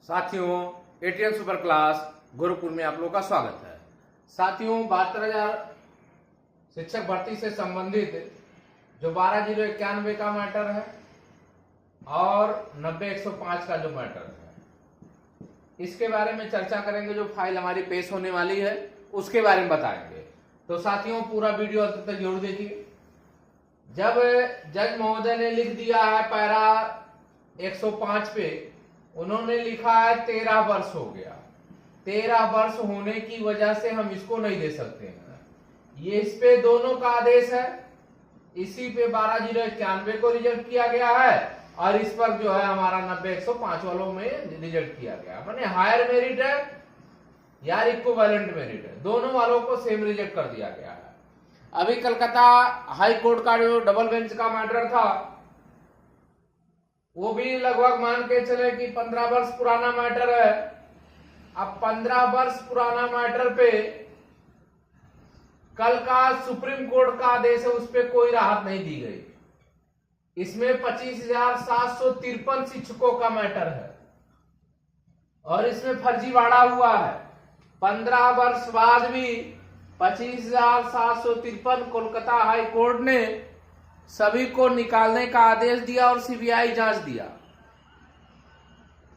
साथियों, ATN super class Gurukul में आप लोगों का स्वागत है। साथियों, 72,000 शिक्षक भर्ती से संबंधित जो 12,091 का मैटर है और 90,105 का जो मैटर है, इसके बारे में चर्चा करेंगे। जो फाइल हमारी पेश होने वाली है उसके बारे में बताएंगे। तो साथियों, पूरा वीडियो अंत तक जरूर देखिए। जब जज महोदय ने लिख दिया है पैरा 105 पे, उन्होंने लिखा है 13 वर्ष हो गया। 13 वर्ष होने की वजह से हम इसको नहीं दे सकते हैं। ये इस पे दोनों का आदेश है। इसी पे 12,091 को रिजेक्ट किया गया है और इस पर जो है हमारा 90,105 वालों में रिजेक्ट किया गया। माने हायर मेरिट है यार इक्विवेलेंट मेरिट है, दोनों वालों को सेम रिजेक्ट कर दिया गया है। अभी कलकत्ता हाई कोर्ट का जो डबल बेंच का मैटर था, वो भी लगभग मान के चले कि 15 वर्ष पुराना मैटर है। अब 15 वर्ष पुराना मैटर पे कल का सुप्रीम कोर्ट का आदेश है, उस पर कोई राहत नहीं दी गई। इसमें 25,753 शिक्षकों का मैटर है और इसमें फर्जीवाड़ा हुआ है। 15 वर्ष बाद भी 25,753 कोलकाता हाई कोर्ट ने सभी को निकालने का आदेश दिया और सीबीआई जांच दिया।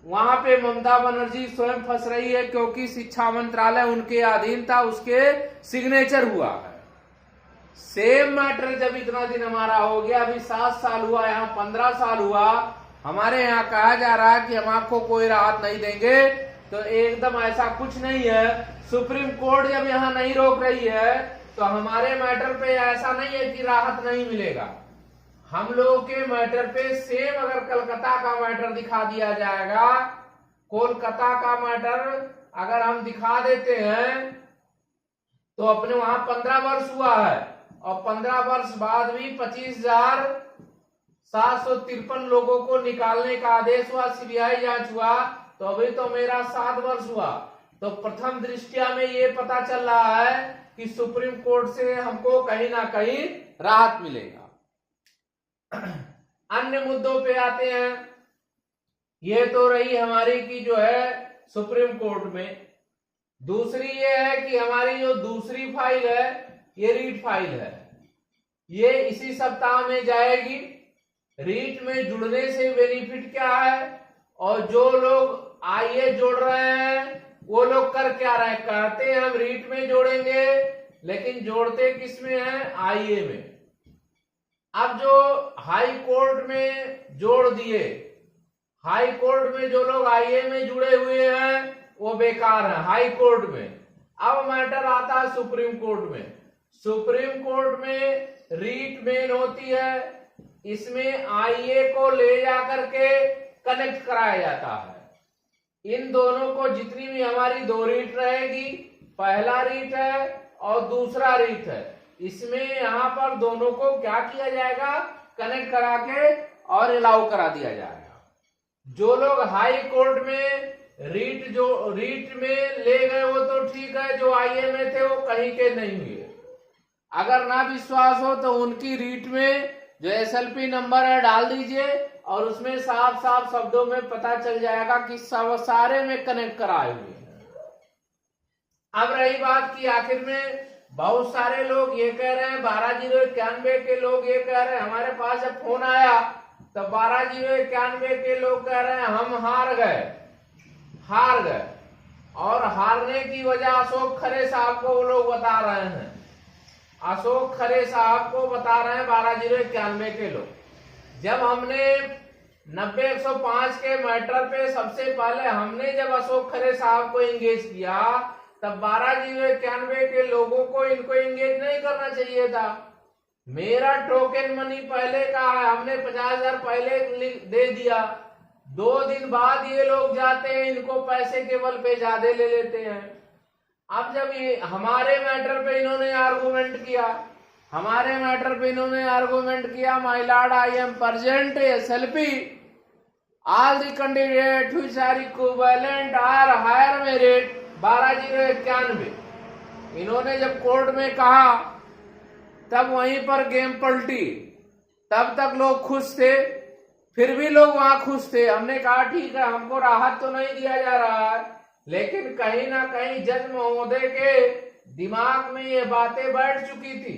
वहां पे ममता बनर्जी स्वयं फंस रही है क्योंकि शिक्षा मंत्रालय उनके अधीन था, उसके सिग्नेचर हुआ है। सेम मैटर जब इतना दिन हमारा हो गया, अभी 7 साल हुआ, यहाँ 15 साल हुआ, हमारे यहाँ कहा जा रहा है कि हम आपको कोई राहत नहीं देंगे। तो एकदम ऐसा कुछ नहीं है। सुप्रीम कोर्ट जब यहाँ नहीं रोक रही है तो हमारे मैटर पे ऐसा नहीं है कि राहत नहीं मिलेगा। हम लोगों के मैटर पे सेम अगर कलकत्ता का मैटर दिखा दिया जाएगा, कोलकाता का मैटर अगर हम दिखा देते हैं तो अपने वहां 15 वर्ष हुआ है और 15 वर्ष बाद भी 25,753 लोगों को निकालने का आदेश हुआ, सीबीआई जांच हुआ, तो अभी तो मेरा 7 वर्ष हुआ। तो प्रथम दृष्टया में ये पता चल रहा है कि सुप्रीम कोर्ट से हमको कहीं ना कहीं राहत मिलेगा। अन्य मुद्दों पे आते हैं। ये तो रही हमारी की जो है सुप्रीम कोर्ट में। दूसरी ये है कि हमारी जो दूसरी फाइल है, ये रीट फाइल है। ये इसी सप्ताह में जाएगी। रीट में जुड़ने से बेनिफिट क्या है, और जो लोग आईए जोड़ रहे हैं वो लोग कर क्या रहे हैं, कहते हैं हम रीट में जोड़ेंगे, लेकिन जोड़ते किस में है, आईए में। अब जो हाई कोर्ट में जोड़ दिए, हाई कोर्ट में जो लोग आईए में जुड़े हुए हैं वो बेकार है हाई कोर्ट में। अब मैटर आता है सुप्रीम कोर्ट में। सुप्रीम कोर्ट में रीट मेन होती है, इसमें आईए को ले जाकर के कनेक्ट कराया जाता है। इन दोनों को जितनी भी हमारी 2 रीट रहेगी, पहला रीट है और दूसरा रीट है, इसमें यहाँ पर दोनों को क्या किया जाएगा, कनेक्ट करा के और अलाउ करा दिया जाएगा। जो लोग हाई कोर्ट में रीट में ले गए वो तो ठीक है, जो आईए में थे वो कहीं के नहीं हुए। अगर ना विश्वास हो तो उनकी रीट में जो एसएलपी नंबर है डाल दीजिए और उसमें साफ साफ शब्दों में पता चल जाएगा कि सब सारे में कनेक्ट कराए हुए हैं। अब रही बात की आखिर में बहुत सारे लोग ये कह रहे हैं, 12,091 के लोग ये कह रहे हैं, हमारे पास जब फोन आया तो 12,091 के लोग कह रहे हैं हम हार गए। और हारने की वजह अशोक खरे साहब को वो लोग बता रहे हैं। अशोक खरे साहब को बता रहे हैं 12,091 के लोग। जब हमने 90,105 के मैटर पे सबसे पहले हमने जब अशोक खरे साहब को एंगेज किया, तब 12,091 के लोगों को इनको एंगेज नहीं करना चाहिए था। मेरा टोकन मनी पहले का है, हमने 50,000 पहले दे दिया। 2 दिन बाद ये लोग जाते हैं, इनको पैसे के बल पे ज्यादा ले लेते हैं। अब जब ये हमारे मैटर पे इन्होंने आर्गुमेंट किया, my lord I am present SLP all the candidate which are equivalent are higher merit 12,091। इन्होंने जब कोर्ट में कहा तब वहीं पर गेम पलटी। तब तक लोग खुश थे, फिर भी लोग वहां खुश थे। हमने कहा ठीक है, हमको राहत तो नहीं दिया जा रहा है, लेकिन कहीं ना कहीं जज महोदय के दिमाग में ये बातें बैठ चुकी थी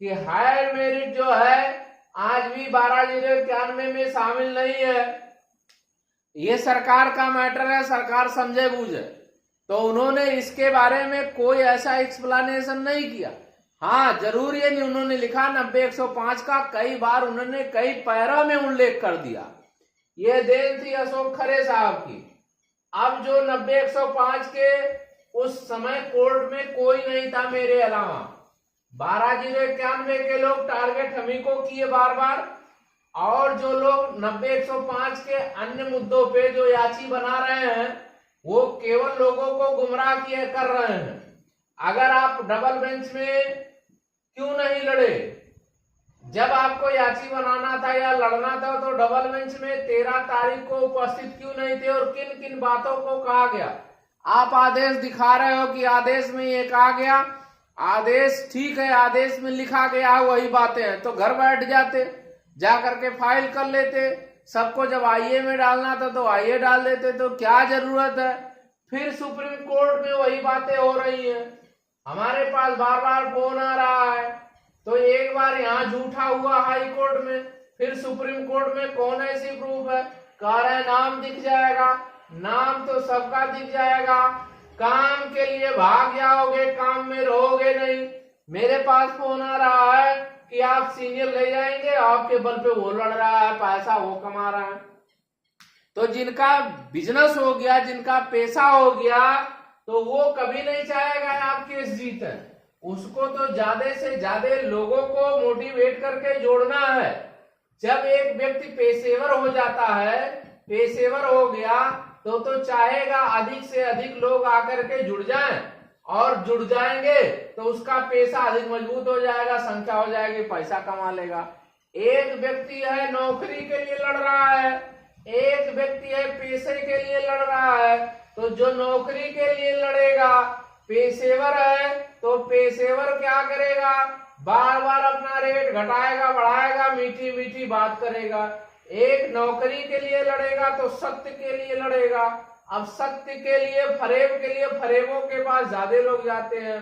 कि हायर मेरिट जो है आज भी 12,091 में शामिल नहीं है। ये सरकार का मैटर है, सरकार समझे बूझे, तो उन्होंने इसके बारे में कोई ऐसा एक्सप्लेनेशन नहीं किया। हाँ, जरूर ये नहीं उन्होंने लिखा 90-105 का कई बार उन्होंने कई पैरा में उल्लेख कर दिया। ये देन थी अशोक खरे साहब की। अब जो 90-105 के उस समय कोर्ट में कोई नहीं था मेरे अलावा, 12,091 के लोग टारगेट हम ही को किए बार बार, और जो लोग 90-105 के अन्य मुद्दों पे जो याची बना रहे हैं वो केवल लोगों को गुमराह किए कर रहे हैं। अगर आप डबल बेंच में क्यों नहीं लड़े? जब आपको याची बनाना था या लड़ना था तो डबल बेंच में 13 तारीख को उपस्थित क्यों नहीं थे और किन किन बातों को कहा गया? आप आदेश दिखा रहे हो कि आदेश में ये कहा गया, आदेश ठीक है, आदेश में लिखा गया वही बातें हैं, तो घर बैठ जाते, जा करके फाइल कर लेते। सबको जब आईए में डालना था तो आईए डाल देते, तो क्या जरूरत है? फिर सुप्रीम कोर्ट में वही बातें हो रही हैं। हमारे पास बार बार फोन आ रहा है, तो एक बार यहाँ झूठा हुआ हाई कोर्ट में, फिर सुप्रीम कोर्ट में कौन ऐसी प्रूफ है? कह रहे नाम दिख जाएगा, नाम तो सबका दिख जाएगा, काम के लिए भाग जाओगे, काम में रहोगे नहीं। मेरे पास फोन आ रहा है कि आप सीनियर ले जाएंगे, आपके बल पे वो लड़ रहा है, पैसा वो कमा रहा है। तो जिनका बिजनेस हो गया, जिनका पैसा हो गया, तो वो कभी नहीं चाहेगा आप केस जीते। उसको तो ज्यादा से ज्यादा लोगों को मोटिवेट करके जोड़ना है। जब एक व्यक्ति पेशेवर हो जाता है, पेशेवर हो गया, तो चाहेगा अधिक से अधिक लोग आकर के जुड़ जाएं, और जुड़ जाएंगे तो उसका पैसा अधिक मजबूत हो जाएगा, संख्या हो जाएगी, पैसा कमा लेगा। एक व्यक्ति है नौकरी के लिए लड़ रहा है, एक व्यक्ति है पैसे के लिए लड़ रहा है, तो जो नौकरी के लिए लड़ेगा पेशेवर है, तो पेशेवर क्या करेगा? बार बार अपना रेट घटाएगा, बढ़ाएगा, मीठी मीठी बात करेगा। एक नौकरी के लिए लड़ेगा तो सत्य के लिए लड़ेगा। अब सत्य के लिए, फरेब के लिए फरेबों के पास ज्यादा लोग जाते हैं,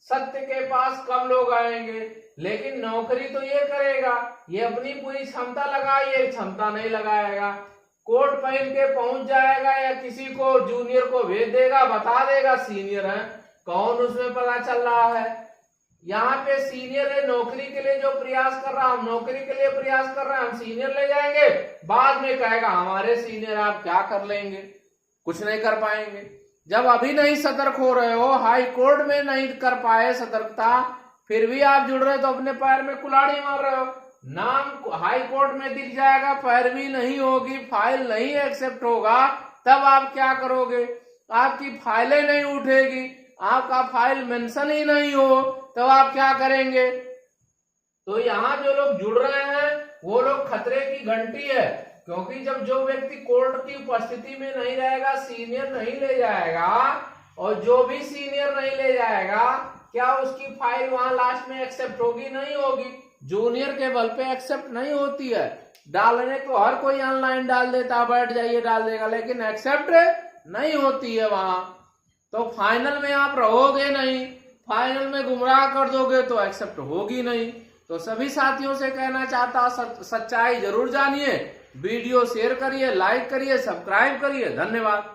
सत्य के पास कम लोग आएंगे। लेकिन नौकरी तो ये करेगा, ये अपनी पूरी क्षमता लगाए, क्षमता नहीं लगाएगा। कोट पहन के पहुंच जाएगा या किसी को जूनियर को भेज देगा, बता देगा सीनियर है, कौन उसमें पता चल रहा है? यहाँ पे सीनियर है, नौकरी के लिए जो प्रयास कर रहा, हम नौकरी के लिए प्रयास कर रहे हैं, हम सीनियर ले जाएंगे, बाद में कहेगा हमारे सीनियर, आप क्या कर लेंगे? कुछ नहीं कर पाएंगे। जब अभी नहीं सतर्क हो रहे हो, हाई कोर्ट में नहीं कर पाए सतर्कता, फिर भी आप जुड़ रहे हो, तो अपने पैर में कुल्हाड़ी मार रहे हो। नाम हाई कोर्ट में दिख जाएगा, पैरवी नहीं होगी, फाइल नहीं एक्सेप्ट होगा, तब आप क्या करोगे? आपकी फाइलें नहीं उठेगी, आपका फाइल मेंशन ही नहीं हो, तब आप क्या करेंगे? तो यहाँ जो लोग जुड़ रहे हैं वो लोग खतरे की घंटी है, क्योंकि जब जो व्यक्ति कोर्ट की उपस्थिति में नहीं रहेगा, सीनियर नहीं ले जाएगा, और जो भी सीनियर नहीं ले जाएगा, क्या उसकी फाइल वहां लास्ट में एक्सेप्ट होगी? नहीं होगी। जूनियर के बल पे एक्सेप्ट नहीं होती है। डालने को हर कोई ऑनलाइन डाल देता, बैठ जाइए डाल देगा, लेकिन एक्सेप्ट नहीं होती है वहां। तो फाइनल में आप रहोगे नहीं, फाइनल में गुमराह कर दोगे तो एक्सेप्ट होगी नहीं। तो सभी साथियों से कहना चाहता, सच्चाई जरूर जानिए, वीडियो शेयर करिए, लाइक करिए, सब्सक्राइब करिए। धन्यवाद।